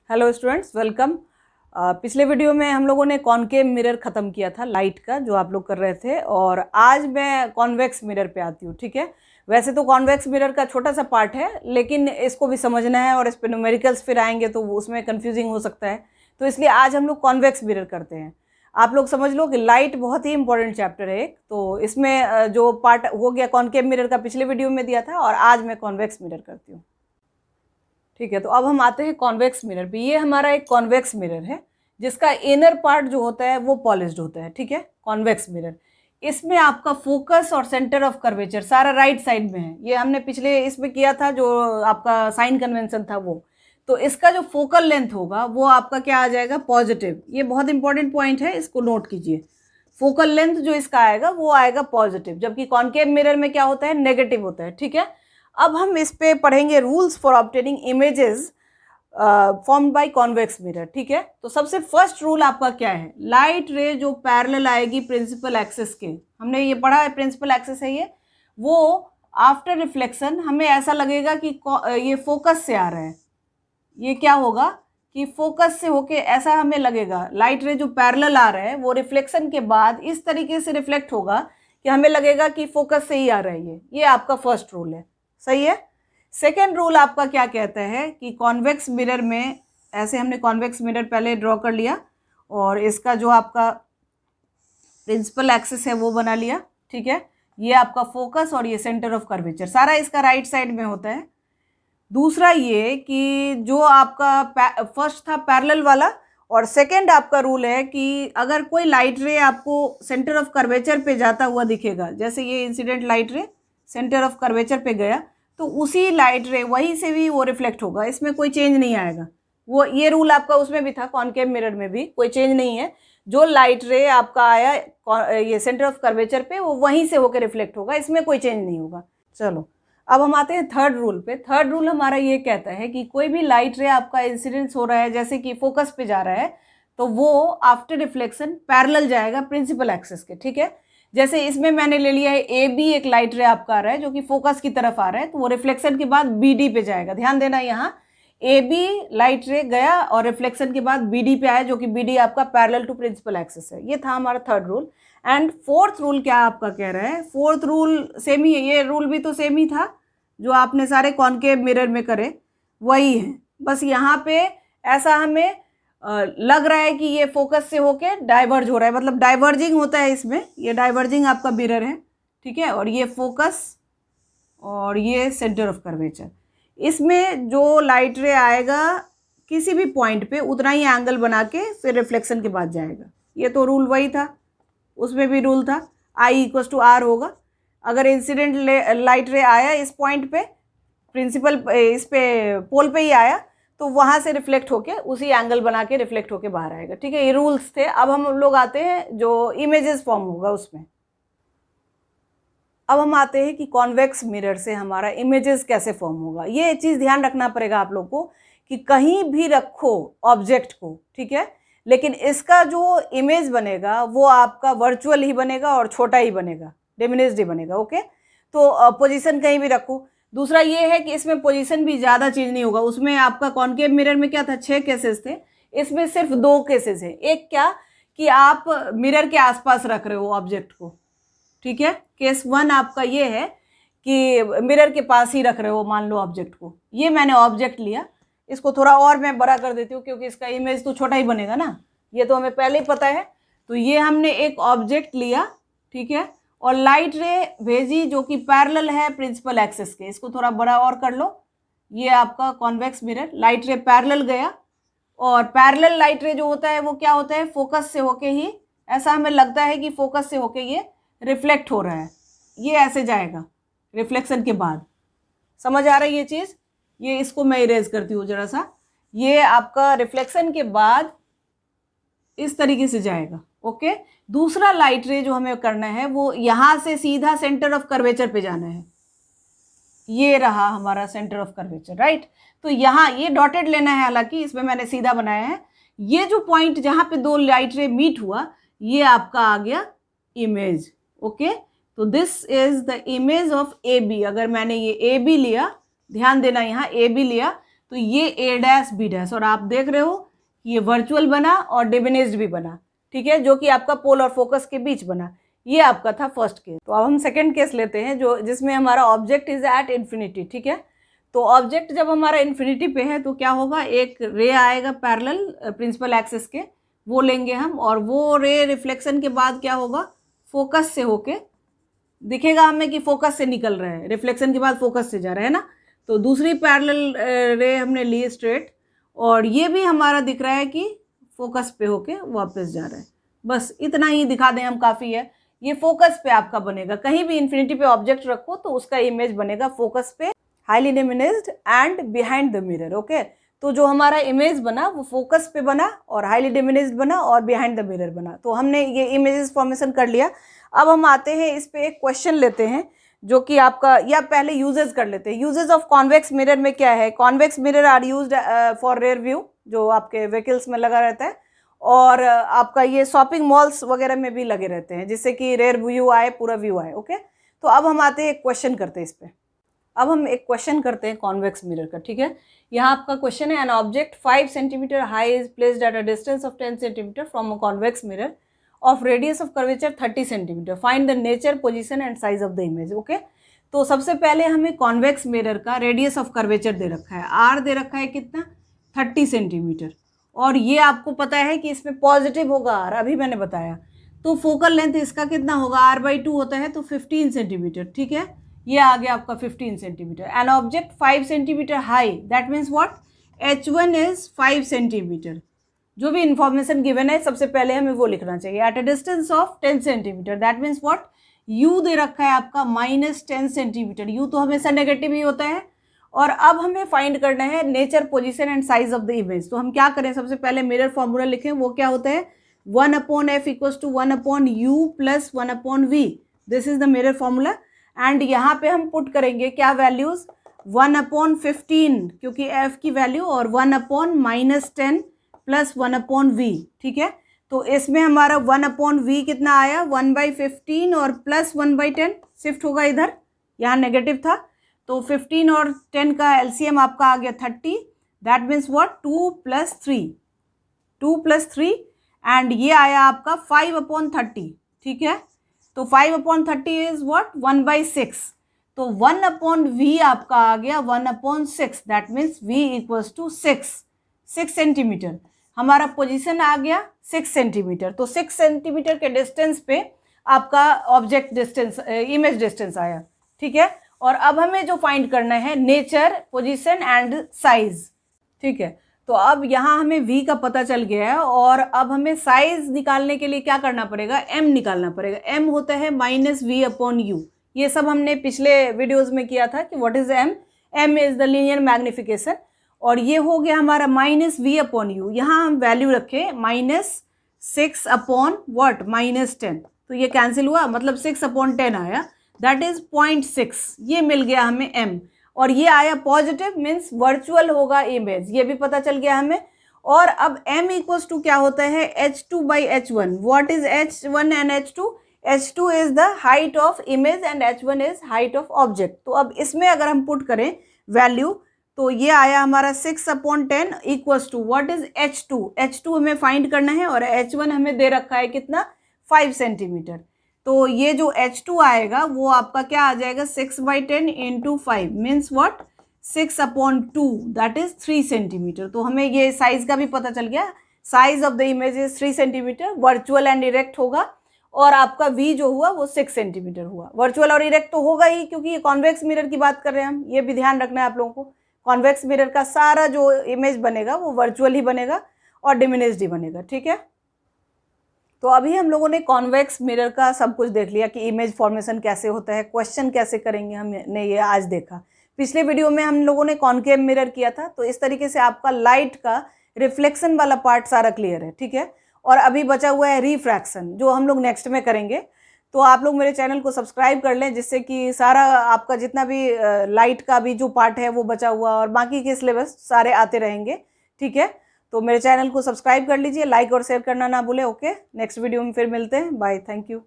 Hello students, welcome. पिछले video में हम लोगों ने कॉनकेव मिरर ख़त्म किया था लाइट का, जो आप लोग कर रहे थे, और आज मैं कॉन्वेक्स मिरर पे आती हूँ। ठीक है, वैसे तो कॉन्वेक्स मिरर का छोटा सा पार्ट है, लेकिन इसको भी समझना है और इस पर न्यूमेरिकल्स फिर आएंगे तो उसमें कन्फ्यूजिंग हो सकता है, तो इसलिए आज हम लोग कॉन्वेक्स मिरर करते हैं। आप लोग समझ लो कि लाइट बहुत ही इंपॉर्टेंट चैप्टर है एक, तो इसमें जो पार्ट हो गया कॉनकेव मिरर का पिछले वीडियो में दिया था, और आज मैं कॉन्वेक्स मिरर करती हूँ। ठीक है, तो अब हम आते हैं कॉन्वेक्स मिरर पे। ये हमारा एक कॉन्वेक्स मिरर है जिसका इनर पार्ट जो होता है वो पॉलिश्ड होता है। ठीक है, कॉन्वेक्स मिरर, इसमें आपका फोकस और सेंटर ऑफ कर्वेचर सारा राइट साइड में है। ये हमने पिछले इसमें किया था जो आपका साइन कन्वेंशन था वो। तो इसका जो फोकल लेंथ होगा वो आपका क्या आ जाएगा, पॉजिटिव। ये बहुत इंपॉर्टेंट पॉइंट है, इसको नोट कीजिए। फोकल लेंथ जो इसका आएगा वो आएगा पॉजिटिव, जबकि कॉनकेव मिरर में क्या होता है, नेगेटिव होता है। ठीक है, अब हम इस पे पढ़ेंगे rules for obtaining images formed by convex mirror. ठीक है, तो सबसे फर्स्ट रूल आपका क्या है, लाइट रे जो पैरेलल आएगी प्रिंसिपल एक्सिस के, हमने ये पढ़ा है प्रिंसिपल एक्सिस है ये, वो आफ्टर रिफ्लेक्शन हमें ऐसा लगेगा कि ये फोकस से आ रहा है। ये क्या होगा कि फोकस से होके ऐसा हमें लगेगा, लाइट रे जो पैरेलल आ रहा है वो रिफ्लेक्शन के बाद इस तरीके से रिफ्लेक्ट होगा कि हमें लगेगा कि फोकस से ही आ रहा है। ये आपका फर्स्ट रूल है, सही है। सेकेंड रूल आपका क्या कहता है कि कॉन्वेक्स मिरर में, ऐसे हमने कॉन्वेक्स मिरर पहले ड्रॉ कर लिया और इसका जो आपका प्रिंसिपल एक्सिस है वो बना लिया। ठीक है, ये आपका फोकस और ये सेंटर ऑफ कर्वेचर सारा इसका राइट साइड में होता है। दूसरा ये कि जो आपका फर्स्ट था पैरेलल वाला, और सेकेंड आपका रूल है कि अगर कोई लाइट रे आपको सेंटर ऑफ कर्वेचर पे जाता हुआ दिखेगा, जैसे ये इंसिडेंट लाइट रे सेंटर ऑफ कर्वेचर पे गया, तो उसी लाइट रे वहीं से भी वो रिफ्लेक्ट होगा, इसमें कोई चेंज नहीं आएगा। वो ये रूल आपका उसमें भी था, कॉनकेव मिरर में भी कोई चेंज नहीं है। जो लाइट रे आपका आया ये सेंटर ऑफ कर्वेचर पे, वो वहीं से होकर रिफ्लेक्ट होगा, इसमें कोई चेंज नहीं होगा। चलो अब हम आते हैं थर्ड रूल पे। थर्ड रूल हमारा ये कहता है कि कोई भी लाइट रे आपका इंसिडेंस हो रहा है, जैसे कि फोकस पे जा रहा है, तो वो आफ्टर रिफ्लेक्शन पैरेलल जाएगा प्रिंसिपल एक्सिस के। ठीक है, जैसे इसमें मैंने ले लिया है ए बी, एक लाइट रे आपका आ रहा है जो कि फोकस की तरफ आ रहा है, तो वो रिफ्लेक्शन के बाद बी डी पे जाएगा। ध्यान देना, यहाँ ए बी लाइट रे गया और रिफ्लेक्शन के बाद बी डी पे आया, जो कि बी डी आपका पैरेलल टू प्रिंसिपल एक्सिस है। ये था हमारा third rule. And fourth rule क्या आपका कह रहा है, फोर्थ रूल सेम ही है, ये रूल भी तो सेम ही था जो आपने सारे कॉनकेव मिरर में करे, वही है। बस यहाँ पे ऐसा हमें लग रहा है कि ये फोकस से होके डाइवर्ज हो रहा है, मतलब डाइवर्जिंग होता है इसमें, ये डाइवर्जिंग आपका मिरर है। ठीक है, और ये फोकस और ये सेंटर ऑफ कर्वेचर, इसमें जो लाइट रे आएगा किसी भी पॉइंट पे उतना ही एंगल बना के फिर रिफ्लेक्शन के बाद जाएगा। ये तो रूल वही था, उसमें भी रूल था I=R होगा। अगर इंसिडेंट लाइट रे आया इस पॉइंट पे, प्रिंसिपल इस पे पोल पे ही आया, तो वहाँ से रिफ्लेक्ट होके उसी एंगल बना के रिफ्लेक्ट होके बाहर आएगा। ठीक है, ये रूल्स थे। अब हम लोग आते हैं जो इमेजेस फॉर्म होगा उसमें। अब हम आते हैं कि कॉन्वेक्स मिरर से हमारा इमेजेस कैसे फॉर्म होगा। ये चीज़ ध्यान रखना पड़ेगा आप लोग को कि कहीं भी रखो ऑब्जेक्ट को, ठीक है, लेकिन इसका जो इमेज बनेगा वो आपका वर्चुअल ही बनेगा और छोटा ही बनेगा, डिमिनिश्ड ही बनेगा। ओके, तो पोजीशन कहीं भी रखो। दूसरा ये है कि इसमें पोजीशन भी ज़्यादा चेंज नहीं होगा। उसमें आपका कॉनकेव मिरर में क्या था, 6 केसेस थे, इसमें सिर्फ 2 केसेस हैं। एक क्या कि आप मिरर के आसपास रख रहे हो ऑब्जेक्ट को। ठीक है, केस 1 आपका ये है कि मिरर के पास ही रख रहे हो, मान लो ऑब्जेक्ट को। ये मैंने ऑब्जेक्ट लिया, इसको थोड़ा और मैं बड़ा कर देती हूँ क्योंकि इसका इमेज तो छोटा ही बनेगा ना, ये तो हमें पहले ही पता है। तो ये हमने एक ऑब्जेक्ट लिया, ठीक है, और लाइट रे भेजी जो कि पैरेलल है प्रिंसिपल एक्सिस के। इसको थोड़ा बड़ा और कर लो। ये आपका convex mirror, light ray parallel गया, और पैरेलल लाइट रे जो होता है वो क्या होता है, फोकस से होके ही, ऐसा हमें लगता है कि फोकस से होके ये रिफ्लेक्ट हो रहा है, ये ऐसे जाएगा रिफ्लेक्शन के बाद। समझ आ रही है ये चीज़? ये इसको मैं इरेज करती हूँ जरा सा। ये आपका रिफ्लेक्शन के बाद इस तरीके से जाएगा। ओके, दूसरा लाइट रे जो हमें करना है वो यहाँ से सीधा सेंटर ऑफ कर्वेचर पे जाना है। ये रहा हमारा सेंटर ऑफ कर्वेचर, राइट। तो यहाँ ये डॉटेड लेना है, हालांकि इसमें मैंने सीधा बनाया है। ये जो पॉइंट जहाँ पे 2 लाइट रे मीट हुआ, ये आपका आ गया इमेज। ओके, तो this is the image of A B. अगर मैंने ये ए बी लिया, ध्यान देना यहाँ ए बी लिया, तो ये A डैश B डैश, और आप देख रहे हो ये वर्चुअल बना और डिमिनिश्ड भी बना, ठीक है, जो कि आपका पोल और फोकस के बीच बना। ये आपका था फर्स्ट केस। तो अब हम सेकंड केस लेते हैं जो जिसमें हमारा ऑब्जेक्ट इज एट इन्फिनिटी, ठीक है। तो ऑब्जेक्ट जब हमारा इन्फिनिटी पे है तो क्या होगा, एक रे आएगा पैरेलल प्रिंसिपल एक्सिस के, वो लेंगे हम, और वो रे रिफ्लेक्शन के बाद क्या होगा, फोकस से होके दिखेगा हमें कि फोकस से निकल रहा है, रिफ्लेक्शन के बाद फोकस से जा रहा है ना। तो दूसरी पैरेलल रे हमने ली स्ट्रेट, और ये भी हमारा दिख रहा है कि फोकस पे होके वापस जा रहा है। बस इतना ही दिखा दें हम, काफ़ी है। ये फोकस पे आपका बनेगा, कहीं भी इन्फिनिटी पे ऑब्जेक्ट रखो तो उसका इमेज बनेगा फोकस पे, highly diminished and behind the mirror, okay. तो जो हमारा इमेज बना वो फोकस पे बना और हाईली डिमिनिश्ड बना और बिहाइंड द मिरर बना। तो हमने ये इमेजेस फॉर्मेशन कर लिया। अब हम आते हैं इस पे एक क्वेश्चन लेते हैं जो कि आपका, या पहले यूजेस कर लेते हैं। यूजेस ऑफ कॉन्वेक्स मिरर में क्या है, convex mirror are used for rear view, जो आपके व्हीकल्स में लगा रहता है, और आपका ये शॉपिंग मॉल्स वगैरह में भी लगे रहते हैं, जिससे कि रेयर व्यू आए, पूरा व्यू आए, ओके। तो अब हम आते हैं एक क्वेश्चन करते हैं इस पे। अब हम एक क्वेश्चन करते हैं कॉन्वेक्स मिरर का, ठीक है। यहाँ आपका क्वेश्चन है, an object 5 centimetre high is placed at a distance of 10 centimetre from a convex mirror of radius of curvature 30 centimetre, find the nature, position and size of the image, okay. तो सबसे पहले हमें convex mirror का radius of curvature दे रखा है, are they रखा है कितना, 30 सेंटीमीटर, और ये आपको पता है कि इसमें पॉजिटिव होगा आर, अभी मैंने बताया। तो फोकल लेंथ इसका कितना होगा, r/2 होता है, तो 15 सेंटीमीटर, ठीक है। ये आ गया आपका 15 centimetre. An object 5 centimetre high, that means what, h1 is 5 centimetre. जो भी इंफॉर्मेशन गिवन है सबसे पहले हमें वो लिखना चाहिए। At a distance of 10 centimetre, that means what, u दे रखा है आपका -10 सेंटीमीटर, u तो हमेशा नेगेटिव ही होता है। और अब हमें फाइंड करना है nature, position and size of the image. तो हम क्या करें, सबसे पहले मिरर फॉर्मूला लिखें, वो क्या होता है, 1/f = 1/u + 1/v, this is the mirror formula. And यहाँ पे हम पुट करेंगे क्या वैल्यूज, 1/15 क्योंकि f की वैल्यू, और 1/-10 + 1/v, ठीक है। तो इसमें हमारा 1/v कितना आया, 1/15 और प्लस 1/10, शिफ्ट होगा इधर, यहाँ नेगेटिव था, तो 15 और 10 का एलसीएम आपका आ गया 30, दैट मीन्स व्हाट, 2 + 3, एंड ये आया आपका 5/30, ठीक है। तो 5/30 इज व्हाट, 1/6, तो 1/v आपका आ गया 1/6, दैट मीन्स v = 6 सेंटीमीटर। हमारा पोजीशन आ गया 6 सेंटीमीटर, तो 6 सेंटीमीटर के डिस्टेंस पे आपका ऑब्जेक्ट डिस्टेंस, इमेज डिस्टेंस आया, ठीक है। और अब हमें जो फाइंड करना है नेचर, पोजीशन एंड साइज, ठीक है। तो अब यहाँ हमें v का पता चल गया है, और अब हमें साइज निकालने के लिए क्या करना पड़ेगा, m निकालना पड़ेगा। m होता है -v/u, ये सब हमने पिछले वीडियोस में किया था कि what is m, m is the linear magnification, और ये हो गया हमारा -v/u। यहाँ हम वैल्यू रखें -6/10, तो ये कैंसिल हुआ, मतलब 6/10 आया, दैट इज 0.6, ये मिल गया हमें m, और ये आया पॉजिटिव, मीन्स वर्चुअल होगा इमेज, ये भी पता चल गया हमें। और अब m = क्या होता है, h2/h1, what is h1 and h2, h2 is the height of image and h1 is height of object. तो अब इसमें अगर हम पुट करें वैल्यू, तो ये आया हमारा 6/10 = व्हाट इज h2 हमें फाइंड करना है, और h1 हमें दे रखा है कितना, 5 सेंटीमीटर। तो ये जो h2 आएगा वो आपका क्या आ जाएगा, 6/10 × 5 means what, 6/2, that is 3 centimetre. तो हमें ये साइज का भी पता चल गया, size of the image is 3 centimetre, virtual and erect होगा, और आपका v जो हुआ वो 6 सेंटीमीटर हुआ। वर्चुअल और इरेक्ट तो होगा ही, क्योंकि ये कॉन्वेक्स मिरर की बात कर रहे हैं हम, ये भी ध्यान रखना है आप लोगों को। कॉन्वेक्स मिरर का सारा जो इमेज बनेगा वो वर्चुअल ही बनेगा और डिमिनिश्ड ही बनेगा, ठीक है। तो अभी हम लोगों ने कॉन्वेक्स मिरर का सब कुछ देख लिया कि इमेज फॉर्मेशन कैसे होता है, क्वेश्चन कैसे करेंगे, हमने ये आज देखा। पिछले वीडियो में हम लोगों ने कॉन्केव मिरर किया था, तो इस तरीके से आपका लाइट का रिफ्लेक्शन वाला पार्ट सारा क्लियर है, ठीक है। और अभी बचा हुआ है रिफ्रैक्शन, जो हम लोग नेक्स्ट में करेंगे। तो आप लोग मेरे चैनल को सब्सक्राइब कर लें, जिससे कि सारा आपका जितना भी लाइट का भी जो पार्ट है वो बचा हुआ, और बाकी के सिलेबस सारे आते रहेंगे, ठीक है। तो मेरे चैनल को सब्सक्राइब कर लीजिए, लाइक और शेयर करना ना भूलें, ओके। नेक्स्ट वीडियो में फिर मिलते हैं, बाय, थैंक यू।